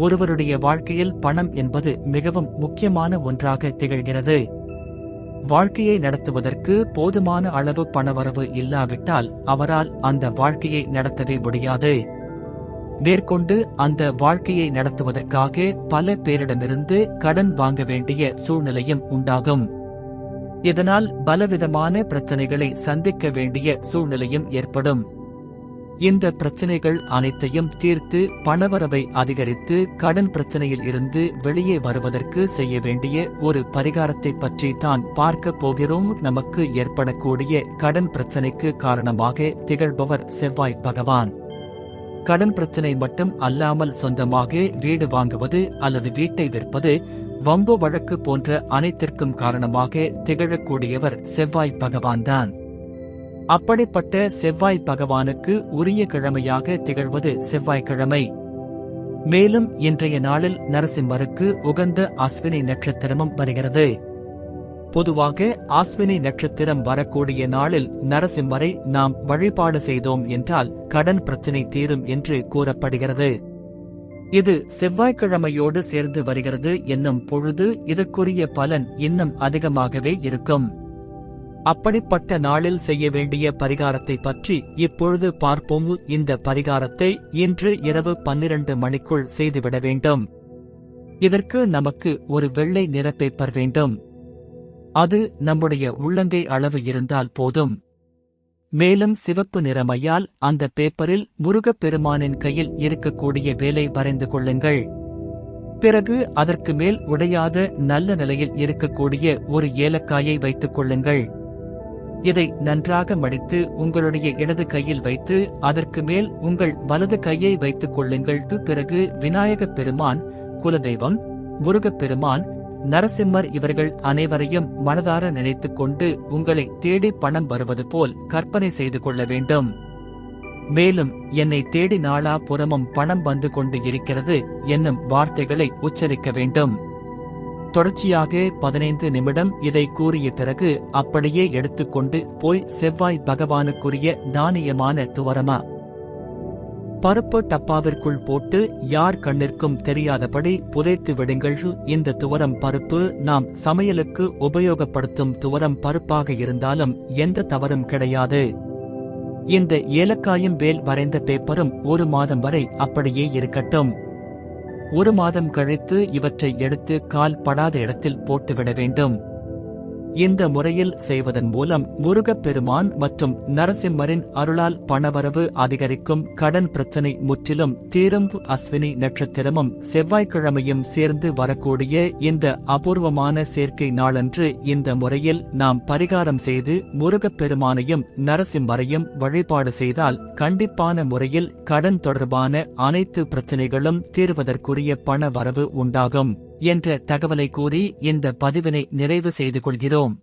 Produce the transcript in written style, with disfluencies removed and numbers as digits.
ஒருவருடைய வாழ்க்கையில் பணம் என்பது மிகவும் முக்கியமான ஒன்றாக திகழ்கிறது. வாழ்க்கையை நடத்துவதற்கு போதுமான அளவு பணவரவு இல்லாவிட்டால் அவரால் அந்த வாழ்க்கையை நடத்தவே முடியாது. மேற்கொண்டு அந்த வாழ்க்கையை நடத்துவதற்காக பல பேரிடமிருந்து கடன் வாங்க வேண்டிய சூழ்நிலையும் உண்டாகும். இதனால் பலவிதமான பிரச்சனைகளை சந்திக்க வேண்டிய சூழ்நிலையும் ஏற்படும். இந்த பிரச்சனைகள் அனைத்தையும் தீர்த்து பணவரவை அதிகரித்து கடன் பிரச்சனையில் இருந்து வெளியே வருவதற்கு செய்ய வேண்டிய ஒரு பரிகாரத்தை பற்றி தான் பார்க்க போகிறோம். நமக்கு ஏற்படக்கூடிய கடன் பிரச்சனைக்கு காரணமாக திகழ்பவர் செவ்வாய் பகவான். கடன் பிரச்சனை மட்டும் அல்லாமல் சொந்தமாக வீடு வாங்குவது அல்லது வீட்டை விற்பது, வம்பு வழக்கு போன்ற அனைத்திற்கும் காரணமாக திகழக்கூடியவர் செவ்வாய் பகவான்தான். அப்படிப்பட்ட செவ்வாய் பகவானுக்கு உரிய கிழமையாக திகழ்வது செவ்வாய்க்கிழமை. மேலும் இன்றைய நாளில் நரசிம்மருக்கு உகந்த அஸ்வினி நட்சத்திரமும் வருகிறது. பொதுவாக அஸ்வினி நட்சத்திரம் வரக்கூடிய நாளில் நரசிம்மரை நாம் வழிபாடு செய்தோம் என்றால் கடன் பிரச்சினை தீரும் என்று கூறப்படுகிறது. இது செவ்வாய்க்கிழமையோடு சேர்ந்து வருகிறது என்னும் பொழுது இதற்குரிய பலன் இன்னும் அதிகமாகவே இருக்கும். அப்படிப்பட்ட நாளில் செய்ய வேண்டிய பரிகாரத்தை பற்றி இப்பொழுது பார்ப்போம். இந்த பரிகாரத்தை இன்று இரவு 12 மணிக்குள் செய்துவிட வேண்டும். இதற்கு நமக்கு ஒரு வெள்ளை நிற பேப்பர் வேண்டும். அது நம்முடைய உள்ளங்கை அளவு இருந்தால் போதும். மேலும் சிவப்பு நிற மையால் அந்த பேப்பரில் முருகப்பெருமானின் கையில் இருக்கக்கூடிய வேலை வரைந்து கொள்ளுங்கள். பிறகு அதற்கு மேல் உடையாத நல்ல நிலையில் இருக்கக்கூடிய ஒரு ஏலக்காயை வைத்துக் கொள்ளுங்கள். இதை நன்றாக மடித்து உங்களுடைய இடது கையில் வைத்து அதற்கு மேல் உங்கள் வலது கையை வைத்துக் கொள்ளுங்கள். பிறகு விநாயகப் பெருமான், குலதெய்வம், முருகப்பெருமான், நரசிம்மர் இவர்கள் அனைவரையும் மனதார நினைத்துக் கொண்டு உங்களை தேடி பணம் வருவது போல் கற்பனை செய்து கொள்ள வேண்டும். மேலும் என்னை தேடி நாளா புறமும் பணம் வந்து கொண்டு இருக்கிறது என்னும் வார்த்தைகளை உச்சரிக்க வேண்டும். தொடர்ச்சியாக 15 நிமிடம் இதை கூறிய பிறகு அப்படியே எடுத்துக்கொண்டு போய் செவ்வாய் பகவானுக்குரிய தானியமான துவரமா பருப்பு டப்பாவிற்குள் போட்டு யார் கண்ணிற்கும் தெரியாதபடி புதைத்து விடுங்கள். இந்த துவரம் பருப்பு நாம் சமையலுக்கு உபயோகப்படுத்தும் துவரம் பருப்பாக இருந்தாலும் எந்த தவறும் கிடையாது. இந்த ஏலக்காயும் வேல் வரைந்த பேப்பரும் 1 மாதம் வரை அப்படியே இருக்கட்டும். 1 மாதம் கழித்து இவற்றை எடுத்து கால் படாத இடத்தில் போட்டுவிட வேண்டும். இந்த முறையில் செய்வதன் மூலம் முருகப்பெருமான் மற்றும் நரசிம்மரின் அருளால் பணவரவு அதிகரிக்கும், கடன் பிரச்சனை முற்றிலும் தீரும். அஸ்வினி நட்சத்திரமும் செவ்வாய்க்கிழமையும் சேர்ந்து வரக்கூடிய இந்த அபூர்வமான சேர்க்கை நாளன்று இந்த முறையில் நாம் பரிகாரம் செய்து முருகப்பெருமானையும் நரசிம்மரையும் வழிபாடு செய்தால் கண்டிப்பான முறையில் கடன் தொடர்பான அனைத்து பிரச்சனைகளும் தீர்வதற்குரிய பண வரவு உண்டாகும் என்ற தகவலை கூறி இந்த பதிவினை நிறைவு செய்து கொள்கிறோம்.